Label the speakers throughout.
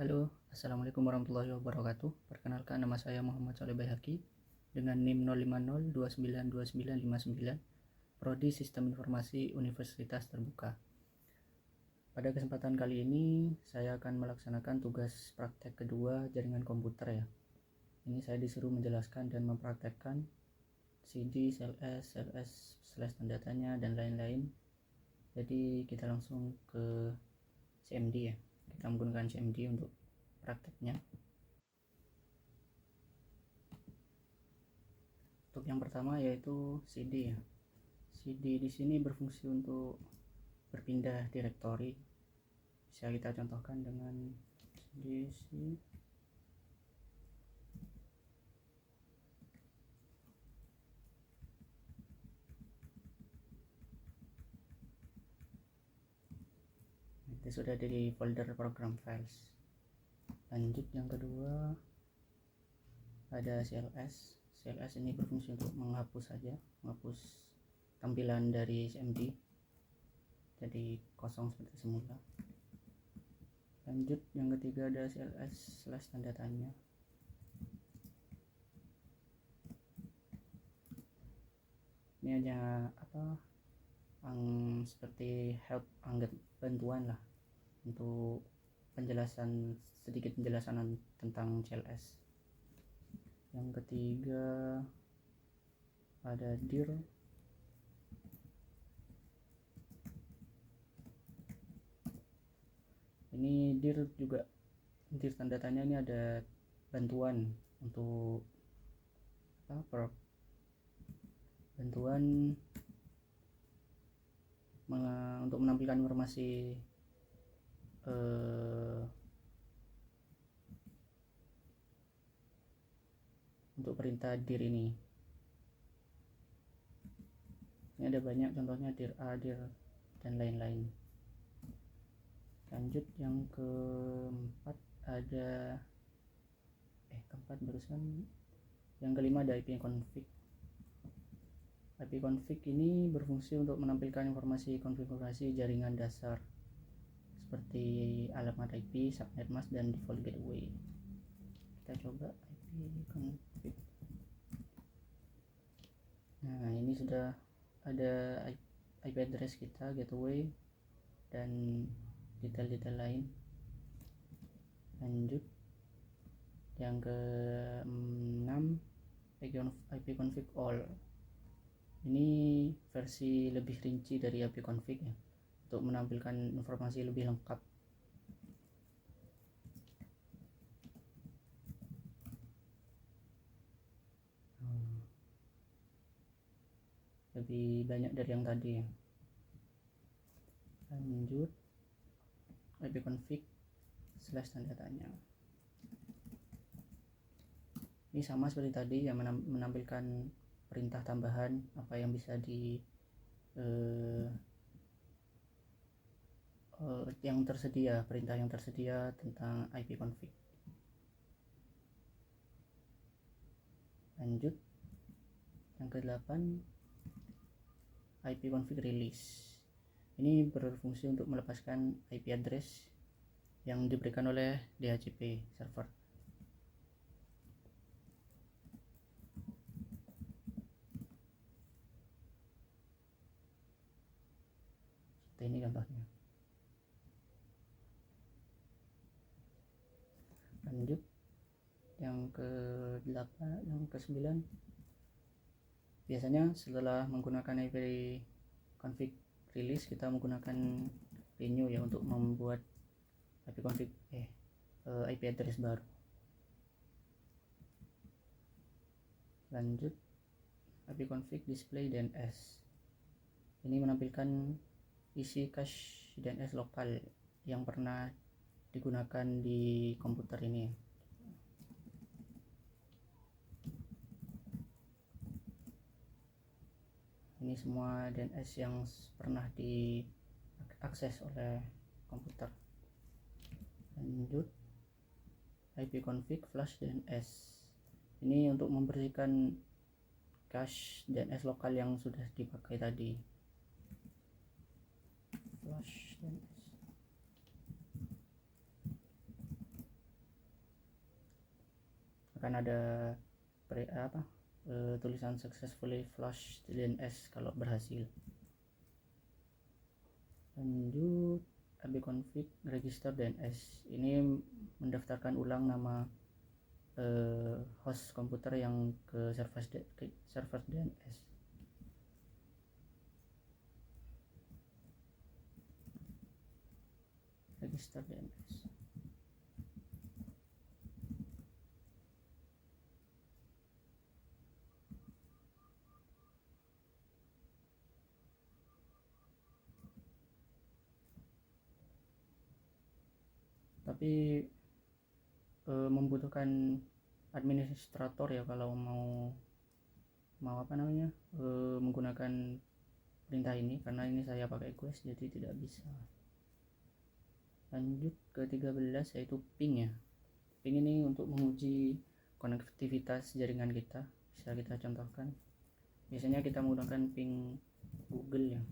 Speaker 1: Halo, Assalamualaikum warahmatullahi wabarakatuh. Perkenalkan, nama saya Muhammad Soleh Bayhaqi dengan NIM 050292959, Prodi Sistem Informasi Universitas Terbuka. Pada kesempatan kali ini, saya akan melaksanakan tugas praktek kedua jaringan komputer ya. Ini saya disuruh menjelaskan dan mempraktekkan CD, CLS, tanda tanya, dan lain-lain. Jadi kita langsung ke CMD ya. Kita menggunakan CMD untuk prakteknya. Untuk yang pertama yaitu CD ya. CD di sini berfungsi untuk berpindah direktori. Bisa kita contohkan dengan CD. Itu sudah ada di folder program files. Lanjut yang kedua ada CLS. CLS ini berfungsi untuk menghapus tampilan dari CMD jadi kosong seperti semula. Lanjut yang ketiga ada CLS tanda tanya. Ini hanya seperti help, bantuan lah untuk sedikit penjelasan tentang CLS. Yang ketiga ada dir. Ini dir tanda tanya, ini ada bantuan untuk untuk menampilkan informasi untuk perintah dir ini. Ini ada banyak contohnya, dir A, dir dan lain-lain. Lanjut yang keempat ada yang kelima ada IP config. IP config ini berfungsi untuk menampilkan informasi konfigurasi jaringan dasar seperti alamat IP, subnet mask, dan default gateway. Kita coba IP config. Nah, ini sudah ada IP address kita, gateway, dan detail-detail lain. Lanjut yang ke-6 IP config all. Ini versi lebih rinci dari IP config ya, untuk menampilkan informasi lebih lengkap. Lebih banyak dari yang tadi ya. Lanjut IP config tanda tanya. Ini sama seperti tadi yang menampilkan perintah tambahan apa yang bisa perintah yang tersedia tentang IP config. Lanjut yang ke-8 IP config release. Ini berfungsi untuk melepaskan IP address yang diberikan oleh DHCP server. Seperti ini contohnya. Lanjut yang ke-9. Biasanya setelah menggunakan IP config release, kita menggunakan renew ya untuk membuat IP address baru. Lanjut IP config display DNS. Ini menampilkan isi cache DNS lokal yang pernah digunakan di komputer ini. Ini semua DNS yang pernah diakses oleh komputer. Lanjut IP config flush DNS. Ini untuk membersihkan cache DNS lokal yang sudah dipakai tadi. Flush DNS. akan ada tulisan successfully flush DNS kalau berhasil. Lanjut, abconfig register DNS. Ini mendaftarkan ulang nama host komputer yang ke server DNS. Register DNS. Tapi membutuhkan administrator ya kalau mau menggunakan perintah ini, karena ini saya pakai Quest jadi tidak bisa. Lanjut ke 13 yaitu ping ya. Ping ini untuk menguji konektivitas jaringan kita, bisa kita contohkan. Biasanya kita menggunakan ping Google ya.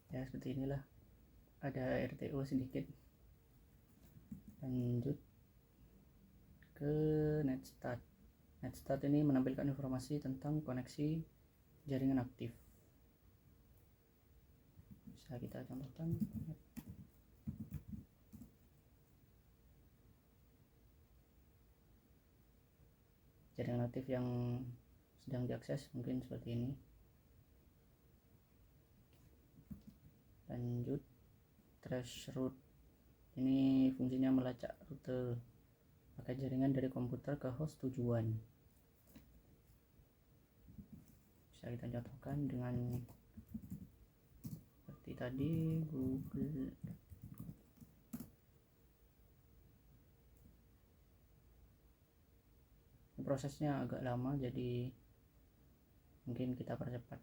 Speaker 1: Ya seperti inilah, ada RTO sedikit. Lanjut ke netstart. Netstart ini menampilkan informasi tentang koneksi jaringan aktif. Bisa kita contohkan. Jaringan aktif yang sedang diakses mungkin seperti ini. Lanjut, trace route. Ini fungsinya melacak rute pakai jaringan dari komputer ke host tujuan. Bisa kita contohkan dengan seperti tadi, Google. Prosesnya agak lama, jadi mungkin kita percepat.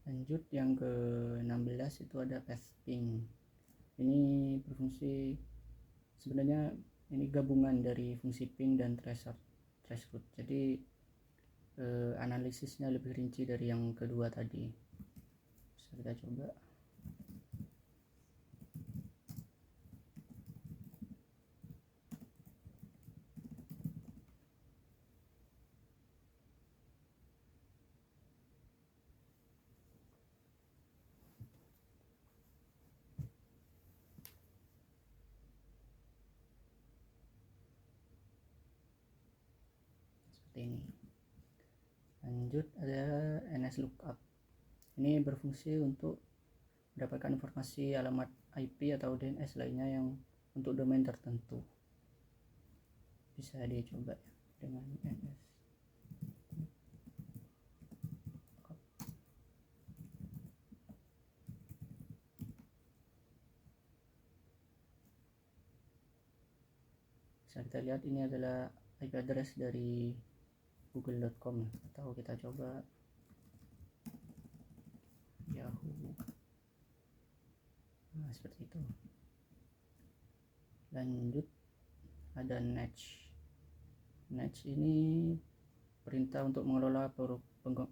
Speaker 1: Lanjut yang ke 16 itu ada pathing. Ini berfungsi, sebenarnya ini gabungan dari fungsi ping dan trace route. Jadi analisisnya lebih rinci dari yang kedua tadi. Bisa kita coba. Seperti ini. Lanjut ada NSLOOKUP. Ini berfungsi untuk mendapatkan informasi alamat IP atau DNS lainnya yang untuk domain tertentu. Bisa dicoba ya dengan NS. Bisa kita lihat ini adalah IP address dari google.com, atau kita coba Yahoo. Nah, seperti itu. Lanjut, ada Netch. Netch ini perintah untuk mengelola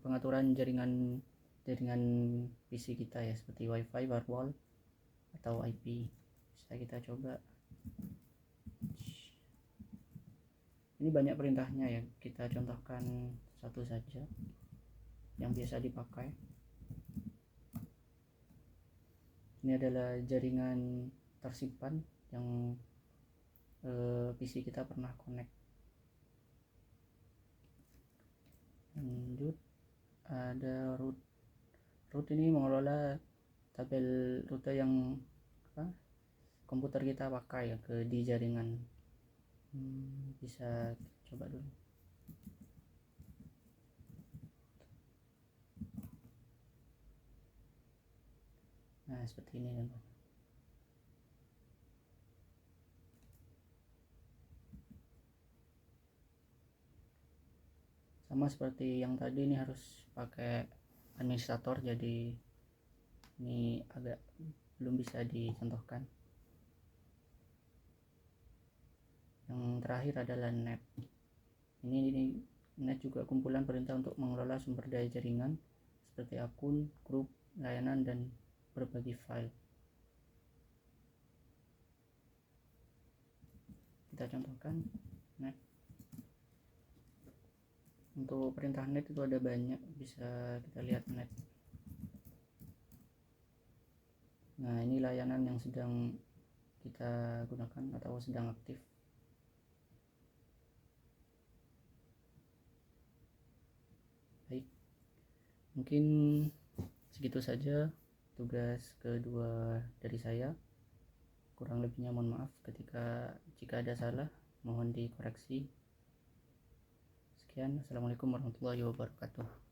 Speaker 1: pengaturan jaringan PC kita ya, seperti WiFi, firewall, atau IP. Bisa kita coba. Ini banyak perintahnya ya, kita contohkan satu saja yang biasa dipakai. Ini adalah jaringan tersimpan yang PC kita pernah connect. Lanjut, ada root. Root ini mengelola tabel rute yang komputer kita pakai ya di jaringan. Bisa coba dulu. Nah, seperti ini teman. Sama seperti yang tadi, ini harus pakai administrator, jadi ini agak belum bisa dicontohkan. Yang terakhir adalah net. Ini net juga kumpulan perintah untuk mengelola sumber daya jaringan seperti akun, grup, layanan, dan berbagi file. Kita contohkan net. Untuk perintah net itu ada banyak, bisa kita lihat net. Nah, ini layanan yang sedang kita gunakan atau sedang aktif. Baik, mungkin segitu saja tugas kedua dari saya. Kurang lebihnya mohon maaf jika ada salah, mohon dikoreksi. Sekian, assalamualaikum warahmatullahi wabarakatuh.